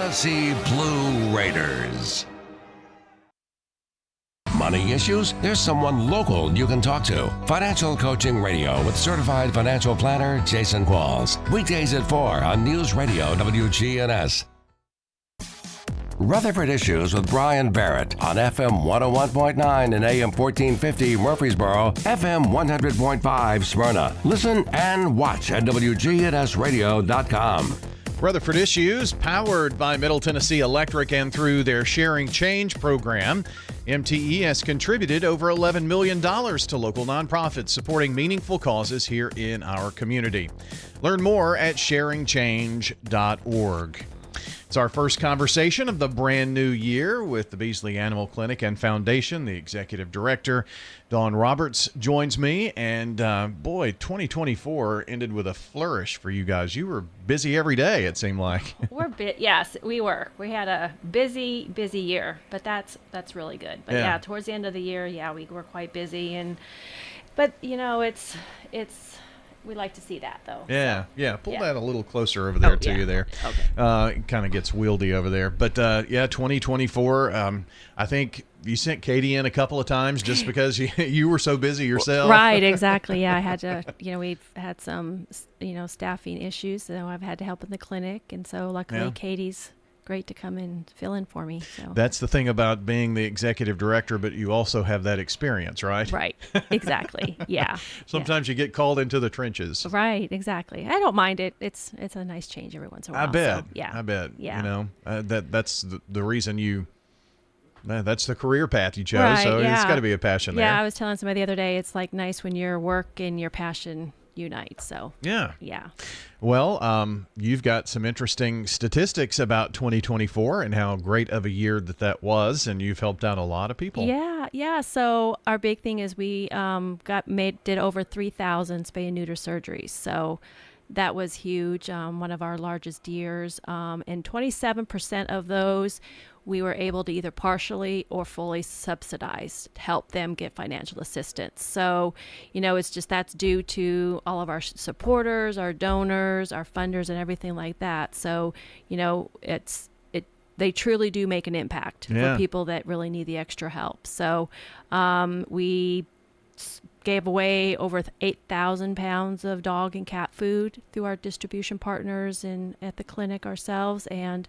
Tennessee Blue Raiders. Money issues? There's someone local you can talk to. Financial Coaching Radio with certified financial planner Jason Qualls. Weekdays at 4 on News Radio WGNS. Rutherford Issues with Brian Barrett on FM 101.9 and AM 1450 Murfreesboro, FM 100.5 Smyrna. Listen and watch at wgnsradio.com. Rutherford Issues, powered by Middle Tennessee Electric and through their Sharing Change program. MTE has contributed over $11 million to local nonprofits supporting meaningful causes here in our community. Learn more at sharingchange.org. It's our first conversation of the brand new year with the Beesley Animal Clinic and Foundation. The executive director, Dawn Roberts, joins me. And boy, 2024 ended with a flourish for you guys. You were busy every day, it seemed like. Yes, we were. We had a busy year, but that's really good. But yeah, towards the end of the year, we were quite busy. But you know, it's. We like to see that, though. Yeah. Pull that a little closer over there to you there. Okay. It kind of gets wieldy over there. But, 2024, I think you sent Katie in a couple of times just because you were so busy yourself. Right, exactly. Yeah, I had to, we've had some, staffing issues. So I've had to help in the clinic. And so luckily Katie's great to come and fill in for me. So that's the thing about being the executive director, but you also have that experience, right? Right. Exactly. Yeah. Sometimes you get called into the trenches. Right. Exactly. I don't mind it. It's a nice change every once in a while. I bet. So, yeah. I bet. Yeah. That's the reason that's the career path you chose. Right, so it's got to be a passion there. Yeah. I was telling somebody the other day, it's like nice when your work and your passion unite. So yeah. Well, you've got some interesting statistics about 2024 and how great of a year that was, and you've helped out a lot of people. Yeah. So our big thing is we did over 3,000 spay and neuter surgeries. So that was huge. One of our largest years, and 27% of those we were able to either partially or fully subsidize to help them get financial assistance. So, it's just that's due to all of our supporters, our donors, our funders, and everything like that. So, they truly do make an impact for people that really need the extra help. So, we gave away over 8,000 pounds of dog and cat food through our distribution partners and at the clinic ourselves. And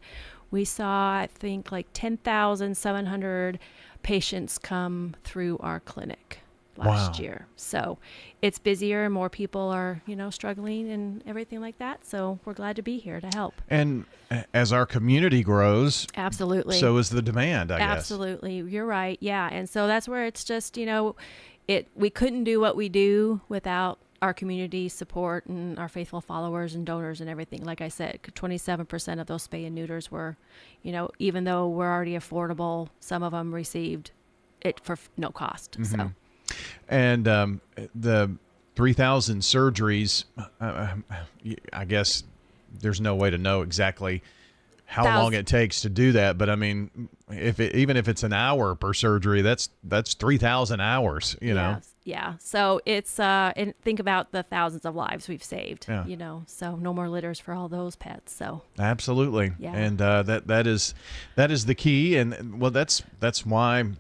we saw, I think, like 10,700 patients come through our clinic last year. So it's busier and more people are, struggling and everything like that. So we're glad to be here to help. And as our community grows, absolutely, so is the demand, I guess. Absolutely. You're right. Yeah. And so that's where it's just, we couldn't do what we do without our community support and our faithful followers and donors and everything. Like I said, 27% of those spay and neuters were, even though we're already affordable, some of them received it for no cost. Mm-hmm. So, and the 3,000 surgeries, I guess there's no way to know exactly how long it takes to do that, but I mean, even if it's an hour per surgery, that's 3,000 hours, know. Yeah. So it's and think about the thousands of lives we've saved. Yeah. So no more litters for all those pets. So absolutely. Yeah. And that is the key, and well, that's why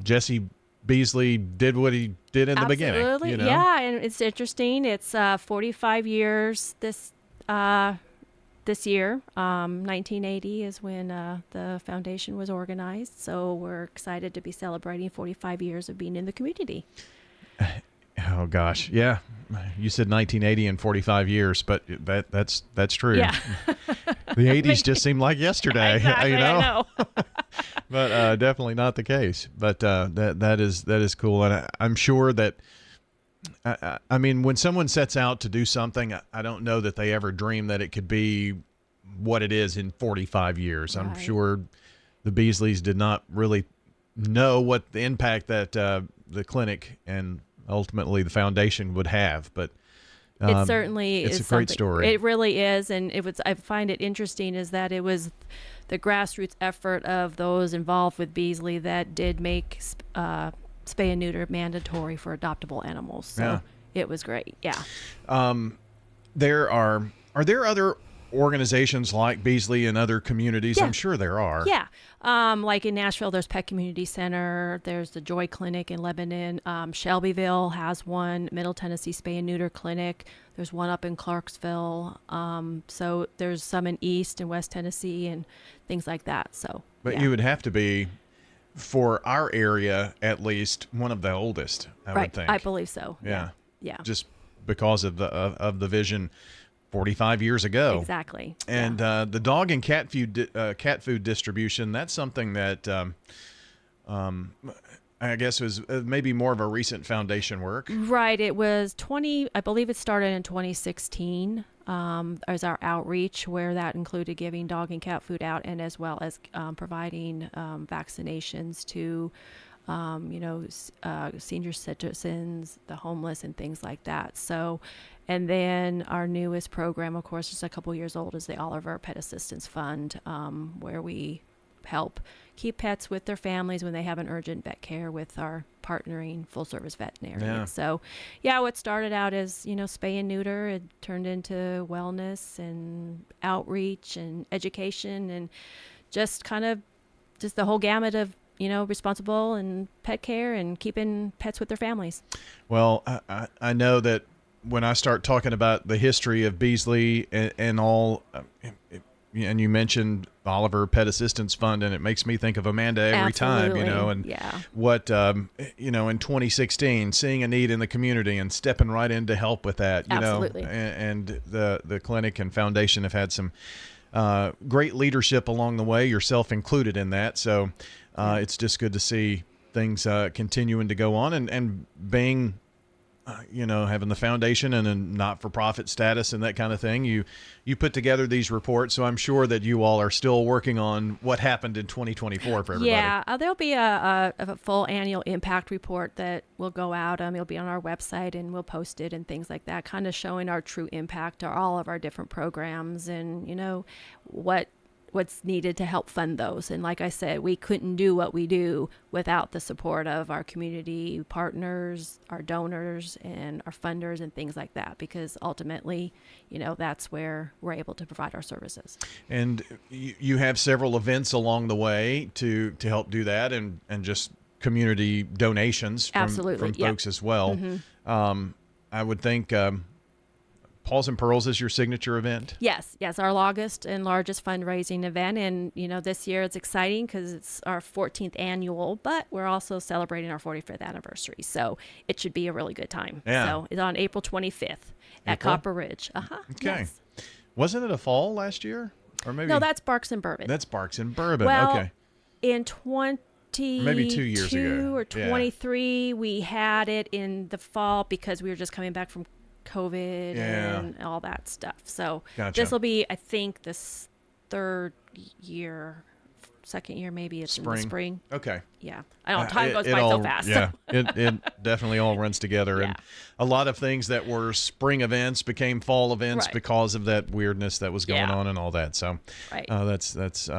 Jesse Beesley did what he did in the beginning. Absolutely. Yeah, and it's interesting. It's 45 years this year. 1980 is when the foundation was organized. So we're excited to be celebrating 45 years of being in the community. Oh gosh, yeah. You said 1980 and 45 years, but that's true. Yeah. The 80s just seemed like yesterday. Exactly, I know. But definitely not the case. But that is cool, and I'm sure that. I mean, when someone sets out to do something, I don't know that they ever dream that it could be what it is in 45 years. Right. I'm sure the Beesleys did not really know what the impact that the clinic and ultimately the foundation would have. But it certainly it's is a great story. It really is, and I find it interesting is that it was the grassroots effort of those involved with Beesley that did make spay and neuter mandatory for adoptable animals. So it was great. Yeah. Are there other organizations like Beesley and other communities? Yeah. I'm sure there are. Yeah. Like in Nashville, there's Pet Community Center. There's the Joy Clinic in Lebanon. Shelbyville has one. Middle Tennessee Spay and Neuter Clinic. There's one up in Clarksville. So there's some in East and West Tennessee and things like that. So, But you would have to be, for our area at least, one of the oldest, I would think. I believe so. Yeah. Yeah. Just because of the vision 45 years ago. Exactly. And the dog and cat food distribution, that's something that I guess was maybe more of a recent foundation work. Right. It was I believe it started in 2016 as our outreach, where that included giving dog and cat food out, and as well as providing vaccinations to senior citizens, the homeless, and things like that. So, and then our newest program, of course, just a couple years old, is the Oliver Pet Assistance Fund, where we help keep pets with their families when they have an urgent vet care with our partnering full-service veterinarian. Yeah. So, what started out as, spay and neuter, it turned into wellness and outreach and education and just the whole gamut of responsible and pet care and keeping pets with their families. Well, I know that when I start talking about the history of Beesley and all, and you mentioned Oliver Pet Assistance Fund, and it makes me think of Amanda every Absolutely. time, and yeah. what, in 2016, seeing a need in the community and stepping right in to help with that, Absolutely. and the clinic and foundation have had some great leadership along the way, yourself included in that. So it's just good to see things continuing to go on and being, having the foundation and a not-for-profit status and that kind of thing. You put together these reports, so I'm sure that you all are still working on what happened in 2024 for everybody. Yeah, there'll be a full annual impact report that will go out. It'll be on our website, and we'll post it and things like that, kind of showing our true impact, all of our different programs, and what's needed to help fund those. And like I said, we couldn't do what we do without the support of our community partners, our donors, and our funders and things like that, because ultimately, that's where we're able to provide our services. And you have several events along the way to help do that, and just community donations from folks as well. Mm-hmm. I would think Paws and Pearls is your signature event? Yes, our longest and largest fundraising event. And, this year it's exciting because it's our 14th annual, but we're also celebrating our 45th anniversary. So it should be a really good time. Yeah. So it's on April 25th at Copper Ridge. Okay. Yes. Wasn't it a fall last year? Or maybe No, that's Barks and Bourbon. That's Barks and Bourbon. Well, okay. In maybe 2 years ago. or 23, we had it in the fall because we were just coming back from COVID and all that stuff. So Gotcha. This will be, I think, this second year, maybe it's in the spring. Okay. Yeah. I don't know. Time goes by so fast. Yeah. It definitely all runs together. Yeah. And a lot of things that were spring events became fall events Right. because of that weirdness that was going Yeah. on and all that. So Right. that's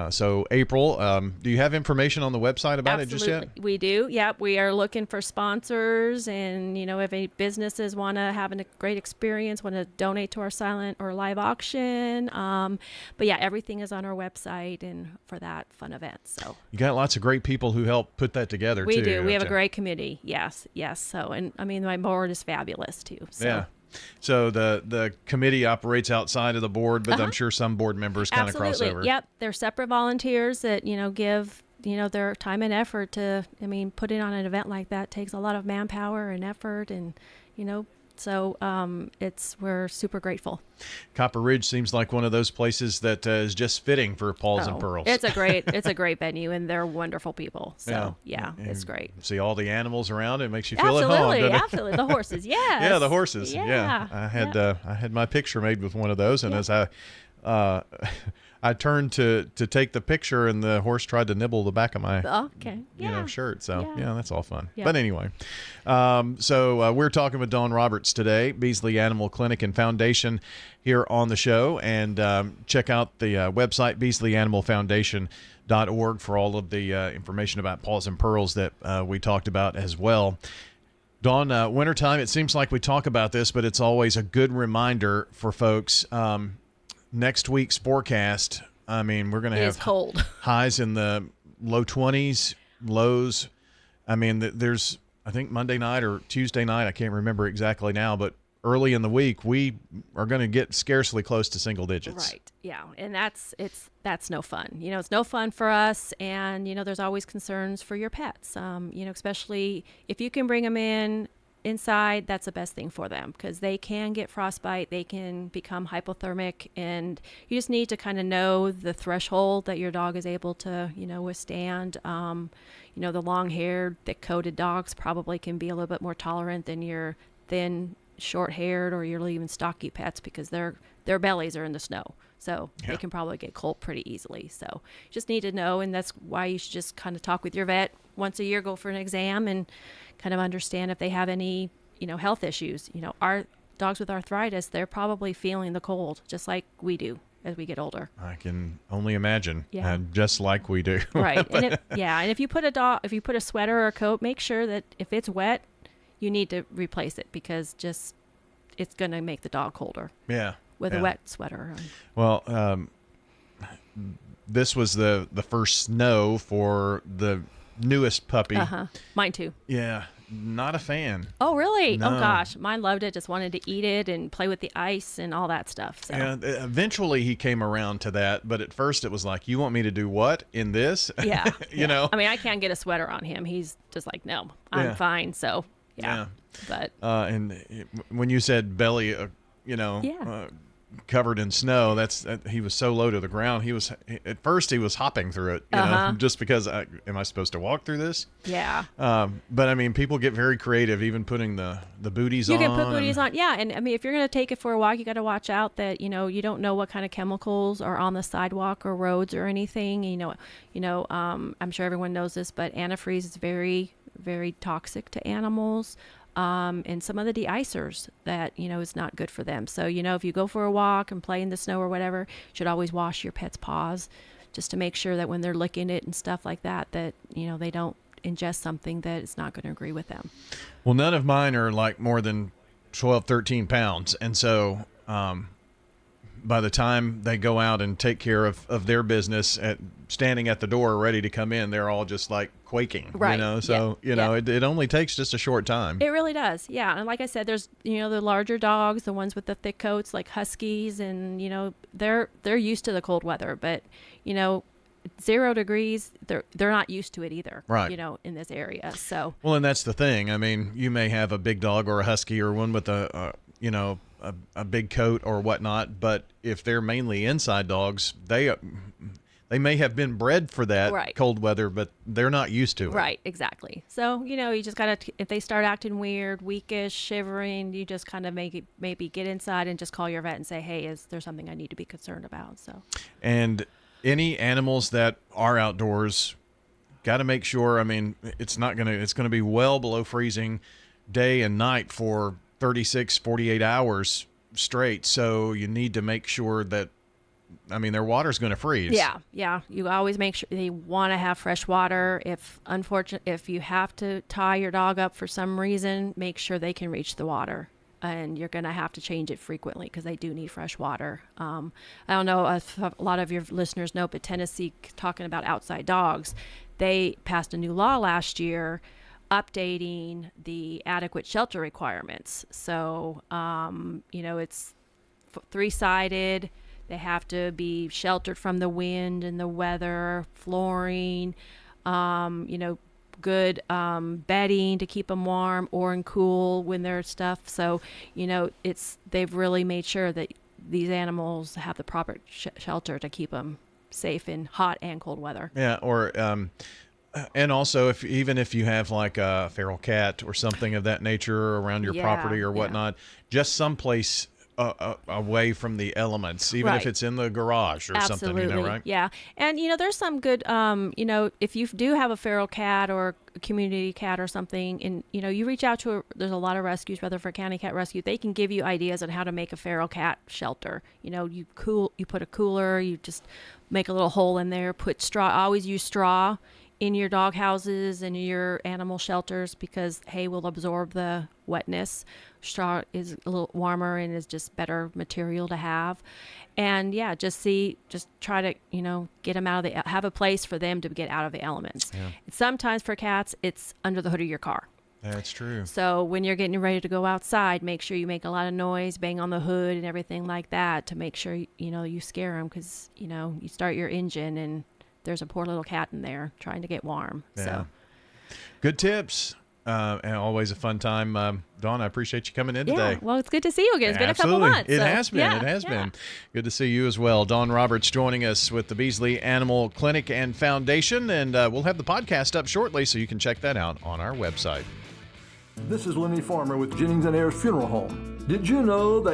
so April, do you have information on the website about it just yet? We do. Yep. We are looking for sponsors, and if any businesses want to have a great experience, want to donate to our silent or live auction. But yeah, everything is on our website and for that fun event. So You got lots of great people who help put that together we too. do. We have a don't you? great committee. Yes. So, and I mean, my board is fabulous too. So. Yeah. So the committee operates outside of the board, but I'm sure some board members kind of cross over. Yep. They're separate volunteers that, give, their time and effort to, putting on an event like that takes a lot of manpower and effort, and, so we're super grateful. Copper Ridge seems like one of those places that is just fitting for Paws and Pearls. It's a great venue, and they're wonderful people. So yeah, it's great. See all the animals around, it makes you feel Absolutely, at home. Doesn't it? absolutely. The horses, yes. Yeah, the horses. Yeah. I had my picture made with one of those, and as I turned to take the picture, and the horse tried to nibble the back of my shirt. So yeah, that's all fun. Yeah. But anyway, so we're talking with Dawn Roberts today, Beesley Animal Clinic and Foundation, here on the show. And check out the website, BeasleyAnimalFoundation.org, for all of the information about Paws and Pearls that we talked about as well. Dawn, wintertime, it seems like we talk about this, but it's always a good reminder for folks. next week's forecast, I mean, we're going to have cold. Highs in the low 20s, lows. I mean, there's, I think Monday night or Tuesday night, I can't remember exactly now, but early in the week, we are going to get scarcely close to single digits. Right. Yeah. And that's no fun. It's no fun for us. And, there's always concerns for your pets. Especially if you can bring them inside, that's the best thing for them, because they can get frostbite, they can become hypothermic, and you just need to kind of know the threshold that your dog is able to, withstand. The long-haired, thick-coated dogs probably can be a little bit more tolerant than your thin, short-haired, or your even stocky pets, because their bellies are in the snow. So they can probably get cold pretty easily. So you just need to know, and that's why you should just kind of talk with your vet once a year, go for an exam, and kind of understand if they have any, health issues. Our dogs with arthritis, they're probably feeling the cold just like we do as we get older. I can only imagine. Yeah. Just like we do. Right. And if you put a sweater or a coat, make sure that if it's wet, you need to replace it, because it's going to make the dog colder. Yeah. With a wet sweater on. Well, this was the first snow for the newest puppy. Mine too. Yeah. Not a fan. Oh, really? No. Oh, gosh. Mine loved it. Just wanted to eat it and play with the ice and all that stuff. So. Yeah. Eventually he came around to that, but at first it was like, you want me to do what in this? Yeah. you know? I mean, I can't get a sweater on him. He's just like, no, I'm fine. So, yeah. But. When you said belly, covered in snow, he was so low to the ground. At first he was hopping through it, just because am I supposed to walk through this? Yeah. But I mean, people get very creative, even putting the booties on. You can put booties on. Yeah. And I mean, if you're going to take it for a walk, you got to watch out that, you don't know what kind of chemicals are on the sidewalk or roads or anything. I'm sure everyone knows this, but antifreeze is very, very toxic to animals. And some of the de-icers that, is not good for them. So, if you go for a walk and play in the snow or whatever, you should always wash your pet's paws just to make sure that when they're licking it and stuff like that, they don't ingest something that is not going to agree with them. Well, none of mine are like more than 12, 13 pounds. And so, by the time they go out and take care of their business, standing at the door ready to come in, they're all just like quaking, right. So, it only takes just a short time. It really does. Yeah. And like I said, there's, the larger dogs, the ones with the thick coats, like huskies, and, they're used to the cold weather, but, 0 degrees, they're not used to it either, right. In this area. So, well, and that's the thing. I mean, you may have a big dog or a husky or one with a big coat or whatnot, but if they're mainly inside dogs, they may have been bred for that cold weather, but they're not used to it. Right, exactly. So, you just got to, if they start acting weird, weakish, shivering, you just kind of maybe get inside and just call your vet and say, hey, is there something I need to be concerned about? So. And any animals that are outdoors, got to make sure, I mean, it's going to be well below freezing day and night for 36, 48 hours straight. So you need to make sure that, their water's going to freeze. Yeah. You always make sure they want to have fresh water. If you have to tie your dog up for some reason, make sure they can reach the water. And you're going to have to change it frequently because they do need fresh water. I don't know if a lot of your listeners know, but Tennessee, talking about outside dogs, they passed a new law last year updating the adequate shelter requirements. So, it's 3-sided. They have to be sheltered from the wind and the weather, flooring, good bedding to keep them warm or and cool when they're stuff. So, they've really made sure that these animals have the proper shelter to keep them safe in hot and cold weather. Yeah, or and also, even if you have like a feral cat or something of that nature around your property or whatnot, just someplace away from the elements, even if it's in the garage or something, right? Yeah. And, there's some good, if you do have a feral cat or a community cat or something, and, you reach out to there's a lot of rescues, Rutherford County Cat Rescue, they can give you ideas on how to make a feral cat shelter. You put a cooler, you just make a little hole in there, put straw, always use straw in your dog houses and your animal shelters, because hay will absorb the wetness. Straw is a little warmer and is just better material to have. And yeah, just try to, get them out of have a place for them to get out of the elements. Yeah. Sometimes for cats, it's under the hood of your car. That's true. So when you're getting ready to go outside, make sure you make a lot of noise, bang on the hood and everything like that to make sure, you scare them, because, you start your engine and there's a poor little cat in there trying to get warm. Yeah. So good tips. And always a fun time. Dawn, I appreciate you coming in today. Well, it's good to see you again. It's been a couple months. It has been. Good to see you as well. Dawn Roberts joining us with the Beesley Animal Clinic and Foundation. And we'll have the podcast up shortly, so you can check that out on our website. This is Lenny Farmer with Jennings & Ayers Funeral Home. Did you know that